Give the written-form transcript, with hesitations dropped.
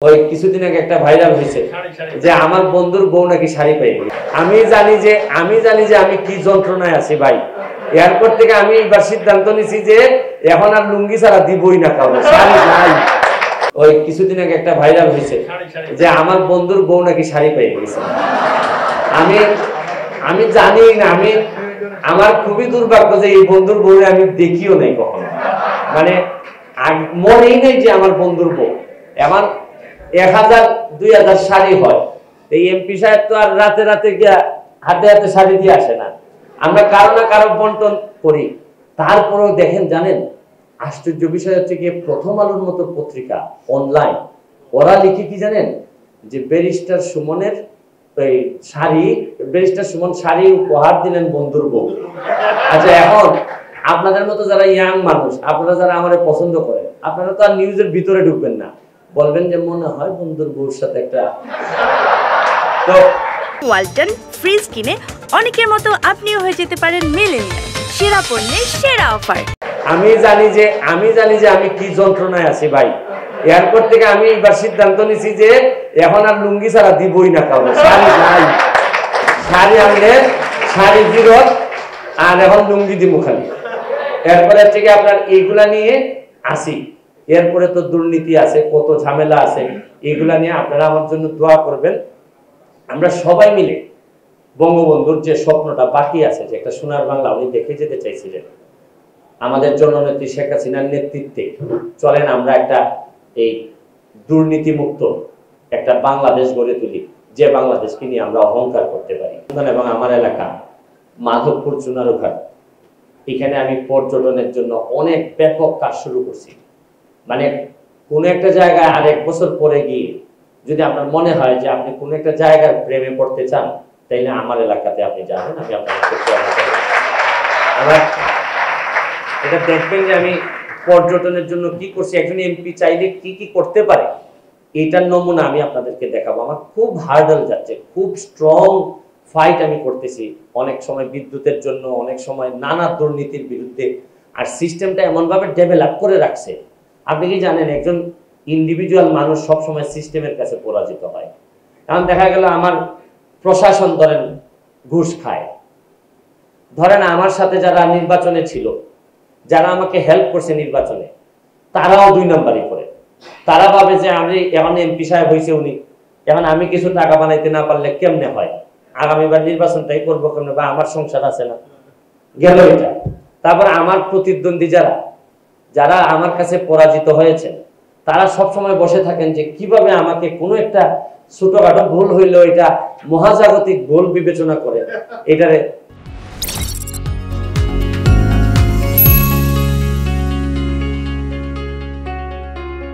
ওই কিছুদিন আগে একটা ভাইরাল হয়েছে যে আমার বন্ধুর বউ নাকি শাড়ি পাইনি। আমি জানি যে আমি কি যন্ত্রণায় আছি ভাই। এয়ারপোর্ট থেকে আমি এবার সিদ্ধান্ত নিছি যে এখন আর লুঙ্গি ছাড়া দিবই না কাউকে, শাড়ি নাই। ওই কিছুদিন আগে একটা ভাইরাল হয়েছে যে আমার বন্ধুর বউ নাকি শাড়ি পেয়ে গেছে। আমি জানি না, আমার খুবই দুর্ভাগ্য যে এই বন্ধুর বউরে আমি দেখিও নাই কখনো, মানে মনেই নেই যে আমার বন্ধুর বউ। এমন 1000-2000 শাড়ি হয়, এই এমপি সাহেব তো আর রাতে রাতে গিয়া হাতে হাতে শাড়ি দিয়ে আসে না, আমরা কারো না কারো বন্টন করি। তারপরেও দেখেন, জানেন আশ্চর্য বিষয় হচ্ছে কি, প্রথম আলোর মতো পত্রিকা অনলাইন, ওরা লিখে কি জানেন, যে ব্যারিস্টার সুমনের ব্যারিস্টার সুমন শাড়ি উপহার দিলেন বন্ধুর বউ। আচ্ছা, এখন আপনাদের মতো যারা ইয়াং মানুষ, আপনারা যারা আমারে পছন্দ করেন, আপনারা তো আর নিউজের ভিতরে ঢুকবেন না, বলবেন যে মনে হয় বন্ধুর বউর সাথে একটা। তো ওয়ালটন ফ্রিজ কিনে অনেকের মতো আপনিও হয়ে যেতে পারেন মিলেনিয়াল, সেরা পণ্যের সেরা অফার। আমি জানি যে আমি কি যন্ত্রণায় আছি ভাই। এয়ারপোর্ট থেকে আমি এবার সিদ্ধান্ত নিছি যে এখন আর লুঙ্গি ছাড়া দিবই না কাউকে, শাড়ি নাই। শাড়ি আনলে শাড়ি ফিরত, আর এখন লুঙ্গি দিব খালি। এরপরে থেকে আপনার এইগুলা নিয়ে আসি। এরপরে তো দুর্নীতি আছে, কত ঝামেলা আছে, এগুলা নিয়ে আপনারা আমার জন্য দোয়া করবেন। আমরা সবাই মিলে বঙ্গবন্ধুর যে স্বপ্নটা বাকি আছে, যে একটা সোনার বাংলা উনি দেখে যেতে চাইছিলেন, আমাদের জননেত্রী শেখ হাসিনার নেতৃত্বে চলেন আমরা একটা এই দুর্নীতিমুক্ত একটা বাংলাদেশ গড়ে তুলি, যে বাংলাদেশকে নিয়ে আমরা অহংকার করতে পারি। এবং আমার এলাকা মাধবপুর চুনারুঘাট, এখানে আমি পর্যটনের জন্য অনেক ব্যাপক কাজ শুরু করছি। মানে কোন একটা জায়গায় আরেক বছর পরে গিয়ে যদি আপনার মনে হয় যে আপনি কোন একটা জায়গার প্রেমে পড়তে চান, তাইলে আমার এলাকাতে আপনি যাবেন, আমি আপনাকে এটা দেখবেন যে আমি পর্যটনের জন্য কি করছি, একজন এমপি চাইলে কি কি করতে পারে, এইটার নমুনা আমি আপনাদেরকে দেখাবো। আমার খুব হার্ডল যাচ্ছে, খুব স্ট্রং ফাইট আমি করতেছি, অনেক সময় বিদ্যুতের জন্য, অনেক সময় নানা দুর্নীতির বিরুদ্ধে। আর সিস্টেমটা এমনভাবে ডেভেলপ করে রাখছে, আপনি কি জানেন একজন ইন্ডিভিজুয়াল মানুষ সবসময় সিস্টেমের কাছে পরাজিত হয়। কারণ দেখা গেল আমার প্রশাসন ধরেন ঘুষ খায়, ধরেন আমার সাথে যারা নির্বাচনে ছিল, যারা আমাকে হেল্প করছে নির্বাচনে, তারাও 2 নম্বরই করে। তারা ভাবে যে আমি এখন এমপি সাহেব হয়েছে উনি, এখন আমি কিছু টাকা বানাইতে না পারলে কেমনে হয়, আগামীবার নির্বাচনটাই করবো কেমনে, বা আমার সংসার আছে না, গেল এটা। তারপর আমার প্রতিদ্বন্দ্বী যারা আমার কাছে পরাজিত হয়েছে, তারা সবসময় বসে থাকেন যে কিভাবে আমাকে কোনো একটা ছোটখাটো ভুল হইলেও এটা মহাজাগতিক ভুল বিবেচনা করে এটারে